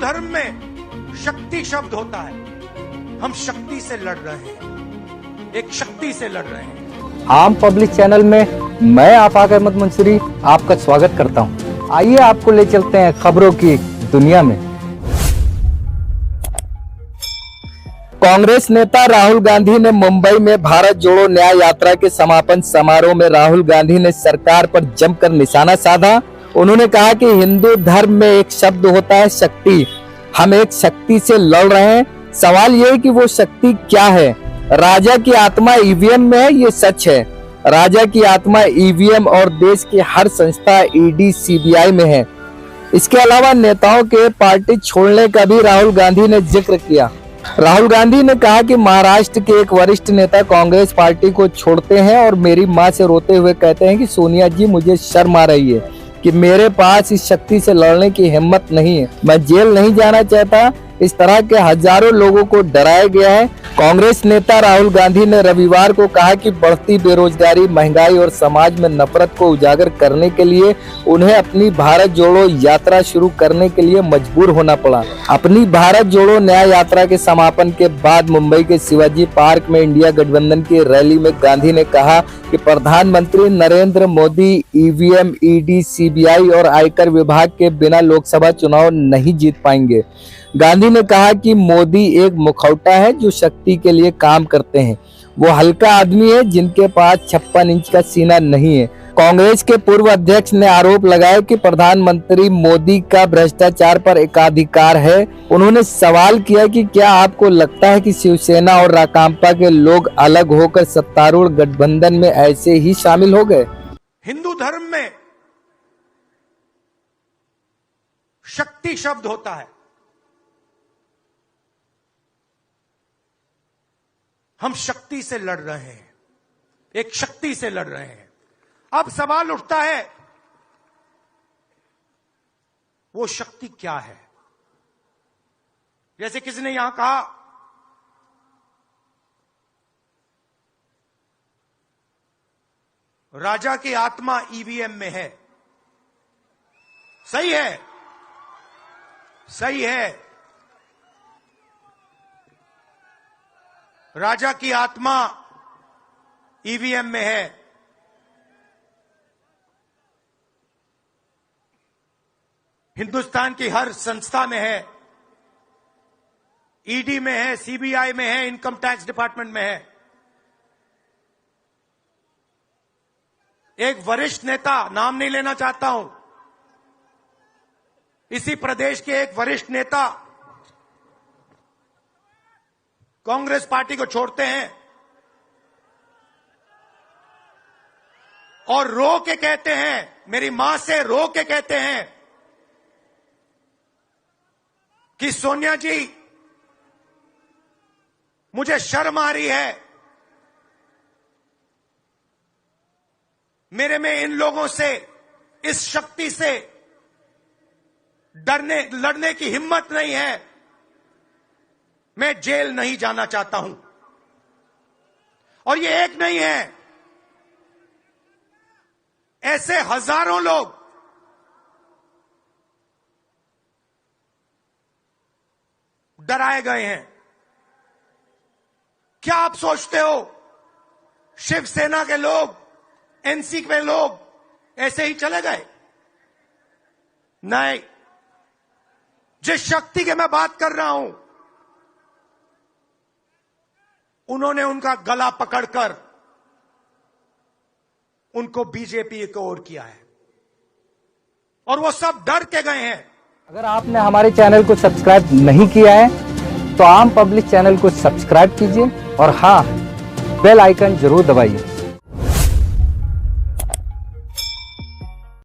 धर्म में शक्ति शब्द होता है। हम शक्ति से लड़ रहे हैं, एक शक्ति से लड़ रहे हैं। आम पब्लिक चैनल में मैं आफाक अहमद मंसूरी आपका स्वागत करता हूं। आइए आपको ले चलते हैं खबरों की दुनिया में। कांग्रेस नेता राहुल गांधी ने मुंबई में भारत जोड़ो न्याय यात्रा के समापन समारोह में राहुल गांधी ने सरकार पर जमकर निशाना साधा। उन्होंने कहा कि हिंदू धर्म में एक शब्द होता है शक्ति। हम एक शक्ति से लड़ रहे हैं। सवाल ये है कि वो शक्ति क्या है। राजा की आत्मा ईवीएम में है, ये सच है। राजा की आत्मा ईवीएम और देश की हर संस्था ईडी सीबीआई में है। इसके अलावा नेताओं के पार्टी छोड़ने का भी राहुल गांधी ने जिक्र किया। राहुल गांधी ने कहा कि महाराष्ट्र के एक वरिष्ठ नेता कांग्रेस पार्टी को छोड़ते हैं और मेरी मां से रोते हुए कहते हैं कि सोनिया जी मुझे शर्म आ रही है कि मेरे पास इस शक्ति से लड़ने की हिम्मत नहीं है। मैं जेल नहीं जाना चाहता। इस तरह के हजारों लोगों को डराया गया है। कांग्रेस नेता राहुल गांधी ने रविवार को कहा कि बढ़ती बेरोजगारी, महंगाई और समाज में नफरत को उजागर करने के लिए उन्हें अपनी भारत जोड़ो यात्रा शुरू करने के लिए मजबूर होना पड़ा। अपनी भारत जोड़ो न्याय यात्रा के समापन के बाद मुंबई के शिवाजी पार्क में इंडिया गठबंधन की रैली में गांधी ने कहा कि प्रधानमंत्री Narendra Modi EVM, ED, CBI और आयकर विभाग के बिना लोकसभा चुनाव नहीं जीत पाएंगे। गांधी ने कहा कि मोदी एक मुखौटा है जो शक्ति के लिए काम करते हैं। वो हल्का आदमी है जिनके पास 56 इंच का सीना नहीं है। कांग्रेस के पूर्व अध्यक्ष ने आरोप लगाया कि प्रधानमंत्री मोदी का भ्रष्टाचार पर एकाधिकार है। उन्होंने सवाल किया कि क्या आपको लगता है कि शिवसेना और राकांपा के लोग अलग होकर सत्तारूढ़ गठबंधन में ऐसे ही शामिल हो गए? हिंदू धर्म में शक्ति शब्द होता है। हम शक्ति से लड़ रहे हैं, एक शक्ति से लड़ रहे हैं। अब सवाल उठता है वो शक्ति क्या है। जैसे किसी ने यहां कहा राजा की आत्मा ईवीएम में है। सही है, सही है। राजा की आत्मा ईवीएम में है। हिंदुस्तान की हर संस्था में है, ईडी में है, सीबीआई में है, इनकम टैक्स डिपार्टमेंट में है। एक वरिष्ठ नेता, नाम नहीं लेना चाहता हूं, इसी प्रदेश के एक वरिष्ठ नेता कांग्रेस पार्टी को छोड़ते हैं और रो के कहते हैं, मेरी मां से रो के कहते हैं कि सोनिया जी मुझे शर्म आ रही है, मेरे में इन लोगों से, इस शक्ति से लड़ने की हिम्मत नहीं है। मैं जेल नहीं जाना चाहता हूं। और ये एक नहीं है, ऐसे हजारों लोग डराए गए हैं। क्या आप सोचते हो शिवसेना के लोग, एनसी के लोग ऐसे ही चले गए? नहीं। जिस शक्ति की मैं बात कर रहा हूं, उन्होंने उनका गला पकड़कर उनको बीजेपी की ओर किया है और वो सब डर के गए हैं। अगर आपने हमारे चैनल को सब्सक्राइब नहीं किया है तो आम पब्लिक चैनल को सब्सक्राइब कीजिए और हाँ, बेल आइकन जरूर दबाइए।